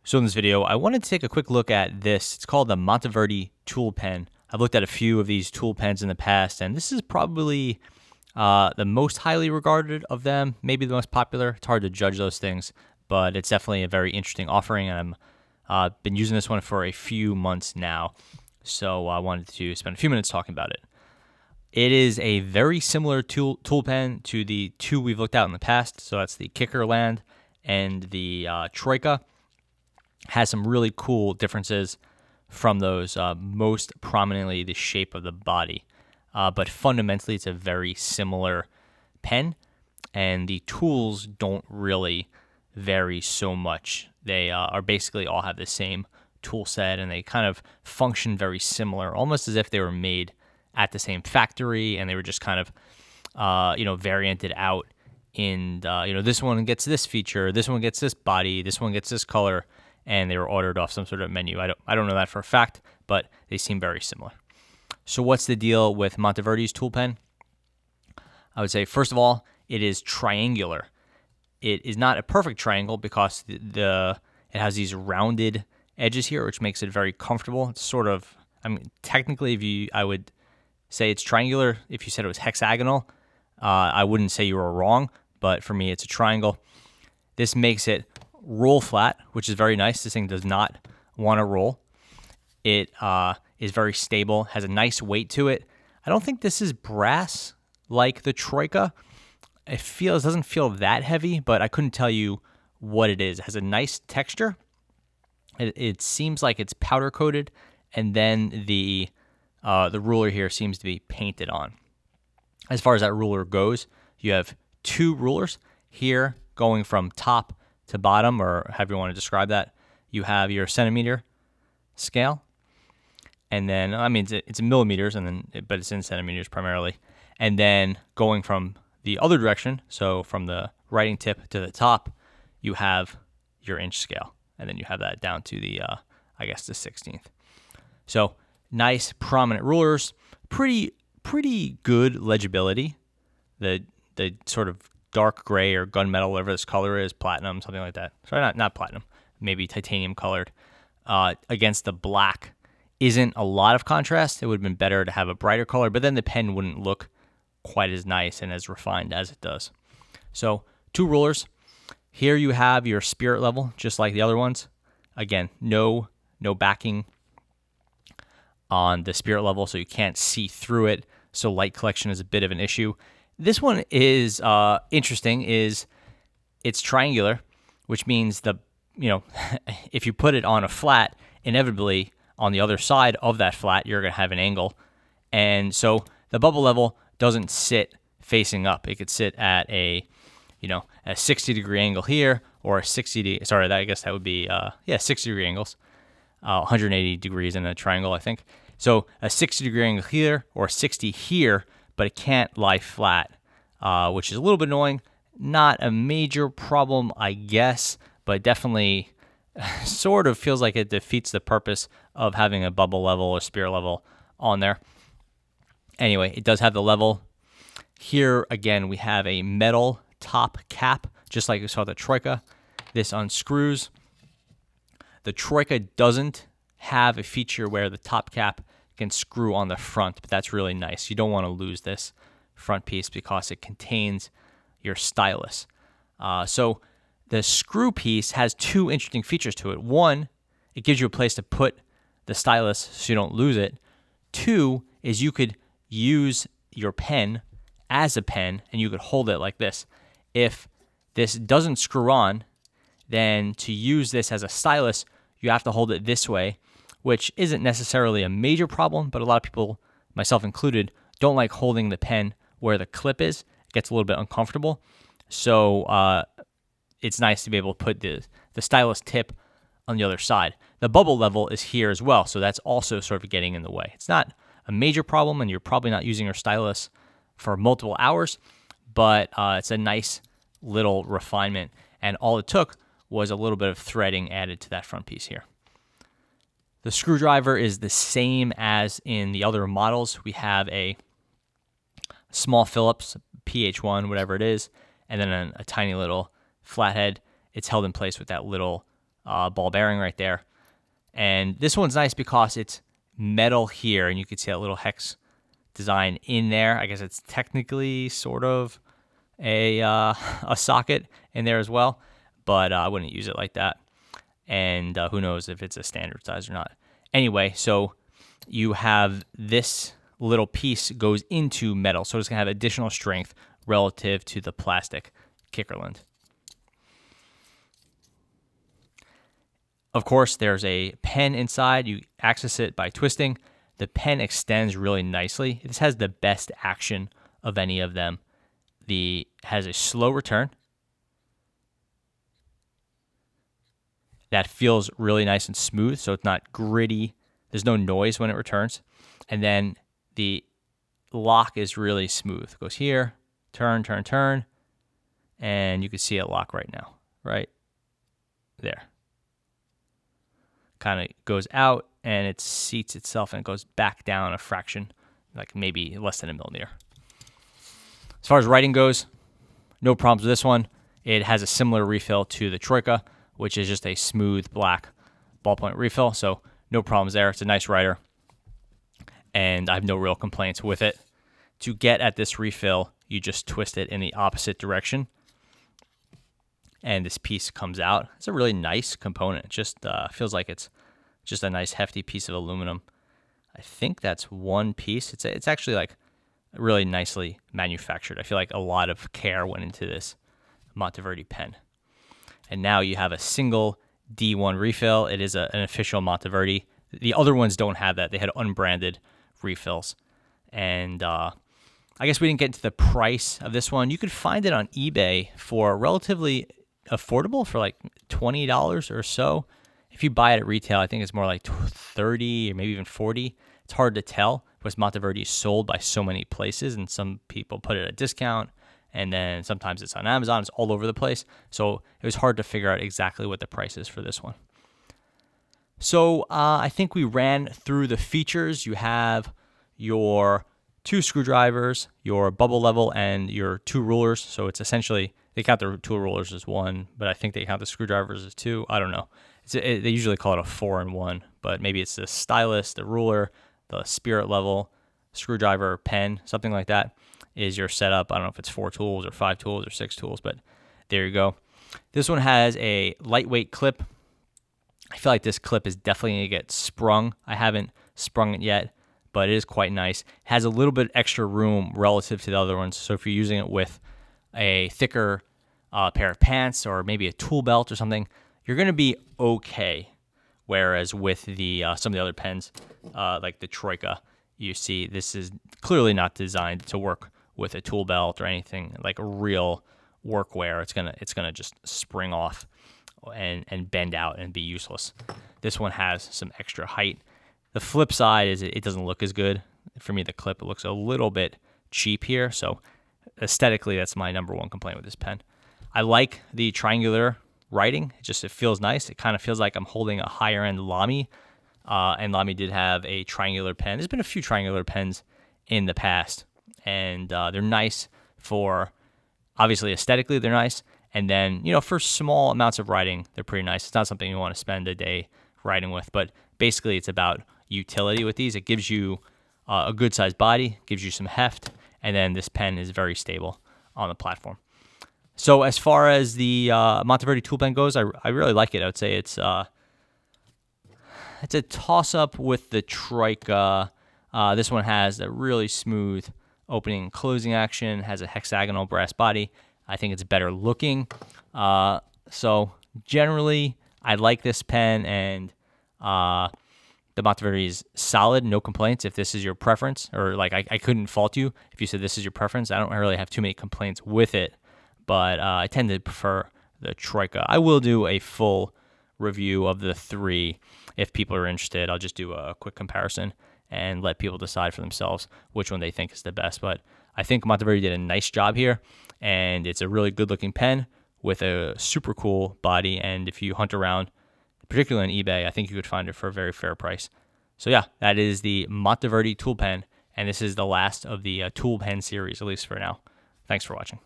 So in this video, I wanted to take a quick look at this. It's called the Monteverde tool pen. I've looked at a few of these tool pens in the past, and this is probably the most highly regarded of them, maybe the most popular. It's hard to judge those things, but it's definitely a very interesting offering, and I've been using this one for a few months now, so I wanted to spend a few minutes talking about it. It is a very similar tool pen to the two we've looked at in the past, so that's the Kikkerland and the Troika. Has some really cool differences from those, most prominently the shape of the body. But fundamentally, it's a very similar pen, and the tools don't really vary so much. They are basically all have the same tool set, and they kind of function very similar, almost as if they were made at the same factory, and they were just kind of, varianted out in, this one gets this feature, this one gets this body, this one gets this color, and they were ordered off some sort of menu. I don't know that for a fact, but they seem very similar. So what's the deal with Monteverde's tool pen? I would say, first of all, it is triangular. It is not a perfect triangle because it has these rounded edges here, which makes it very comfortable. It's sort of, technically, I would say it's triangular. If you said it was hexagonal, I wouldn't say you were wrong, but for me, it's a triangle. This makes it roll flat, which is very nice. This thing does not want to roll. It is very stable, has a nice weight to it. I don't think this is brass like the Troika. It doesn't feel that heavy, but I couldn't tell you what it is. It has a nice texture. It seems like it's powder coated, and then the ruler here seems to be painted on. As far as that ruler goes, you have two rulers here going from top to bottom, or however you want to describe that. You have your centimeter scale, and then it's in millimeters, but it's in centimeters primarily. And then going from the other direction, so from the writing tip to the top, you have your inch scale, and then you have that down to the the 16th. So nice prominent rulers, pretty good legibility. The sort of dark gray or gunmetal, whatever this color is, platinum, something like that. Sorry, not platinum, maybe titanium colored. Against the black isn't a lot of contrast. It would have been better to have a brighter color, but then the pen wouldn't look quite as nice and as refined as it does. So two rulers. Here you have your spirit level, just like the other ones. Again, no backing on the spirit level, so you can't see through it. So light collection is a bit of an issue. This one is interesting. It's triangular, which means if you put it on a flat, inevitably on the other side of that flat, you're going to have an angle. And so the bubble level doesn't sit facing up. It could sit at a 60-degree angle here, or a 60 that would be 60-degree angles, 180 degrees in a triangle, I think. So a 60-degree angle here or 60 here, but it can't lie flat, which is a little bit annoying. Not a major problem, I guess, but definitely sort of feels like it defeats the purpose of having a bubble level or spirit level on there. Anyway, it does have the level. Here, again, we have a metal top cap, just like we saw the Troika. This unscrews. The Troika doesn't have a feature where the top cap can screw on the front, but that's really nice. You don't want to lose this front piece because it contains your stylus. So the screw piece has two interesting features to it. One, it gives you a place to put the stylus so you don't lose it. Two is you could use your pen as a pen, and you could hold it like this. If this doesn't screw on, then to use this as a stylus, you have to hold it this way, which isn't necessarily a major problem, but a lot of people, myself included, don't like holding the pen where the clip is. It gets a little bit uncomfortable. So it's nice to be able to put the stylus tip on the other side. The bubble level is here as well, so that's also sort of getting in the way. It's not a major problem, and you're probably not using your stylus for multiple hours, but it's a nice little refinement, and all it took was a little bit of threading added to that front piece here. The screwdriver is the same as in the other models. We have a small Phillips PH1, whatever it is, and then a tiny little flathead. It's held in place with that little ball bearing right there. And this one's nice because it's metal here, and you can see that little hex design in there. I guess it's technically sort of a socket in there as well, but I wouldn't use it like that. And who knows if it's a standard size or not. Anyway, so you have this little piece goes into metal, so it's going to have additional strength relative to the plastic Kickerland. Of course, there's a pen inside. You access it by twisting. The pen extends really nicely. This has the best action of any of them. Has a slow return that feels really nice and smooth, so it's not gritty. There's no noise when it returns. And then the lock is really smooth. It goes here, turn, turn, turn, and you can see it lock right now, right there. Kind of goes out, and it seats itself, and it goes back down a fraction, like maybe less than a millimeter. As far as writing goes, no problems with this one. It has a similar refill to the Troika, which is just a smooth black ballpoint refill, so no problems there. It's a nice writer, and I have no real complaints with it. To get at this refill, you just twist it in the opposite direction, and this piece comes out. It's a really nice component. It just feels like it's just a nice hefty piece of aluminum. I think that's one piece. It's actually like really nicely manufactured. I feel like a lot of care went into this Monteverde pen. And now you have a single D1 refill. It is an official Monteverde. The other ones don't have that. They had unbranded refills. And I guess we didn't get into the price of this one. You could find it on eBay for relatively affordable, for like $20 or so. If you buy it at retail, I think it's more like $30 or maybe even $40. It's hard to tell because Monteverde is sold by so many places, and some people put it at a discount, and then sometimes it's on Amazon. It's all over the place. So it was hard to figure out exactly what the price is for this one. So I think we ran through the features. You have your 2 screwdrivers, your bubble level, and your 2 rulers. So it's essentially, they count the tool rulers as 1, but I think they count the screwdrivers as 2. I don't know. They usually call it a 4-in-1, but maybe it's the stylus, the ruler, the spirit level, screwdriver, pen, something like that is your setup. I don't know if it's 4 tools or 5 tools or 6 tools, but there you go. This one has a lightweight clip. I feel like this clip is definitely going to get sprung. I haven't sprung it yet, but it is quite nice. It has a little bit extra room relative to the other ones. So if you're using it with a thicker pair of pants or maybe a tool belt or something, you're going to be okay. Whereas with the some of the other pens, like the Troika, you see this is clearly not designed to work with a tool belt or anything like a real workwear. It's gonna just spring off and bend out and be useless. This one has some extra height. The flip side is it doesn't look as good. For me, the clip, it looks a little bit cheap here. So aesthetically, that's my number one complaint with this pen. I like the triangular writing. It feels nice. It kind of feels like I'm holding a higher end Lamy. And Lamy did have a triangular pen. There's been a few triangular pens in the past, and they're nice for, obviously aesthetically they're nice, and then for small amounts of writing they're pretty nice. It's not something you want to spend a day writing with, but basically it's about utility with these. It gives you a good sized body, gives you some heft, and then this pen is very stable on the platform. So as far as the Monteverde tool pen goes, I really like it. I would say it's a toss-up with the Troika. This one has a really smooth opening and closing action, has a hexagonal brass body. I think it's better looking. So generally, I like this pen, and the Monteverde is solid, no complaints. If this is your preference, or like I couldn't fault you if you said this is your preference. I don't really have too many complaints with it, but I tend to prefer the Troika. I will do a full review of the 3 if people are interested. I'll just do a quick comparison and let people decide for themselves which one they think is the best. But I think Monteverde did a nice job here, and it's a really good looking pen with a super cool body. And if you hunt around, particularly on eBay, I think you could find it for a very fair price. So yeah, that is the Monteverde tool pen, and this is the last of the tool pen series, at least for now. Thanks for watching.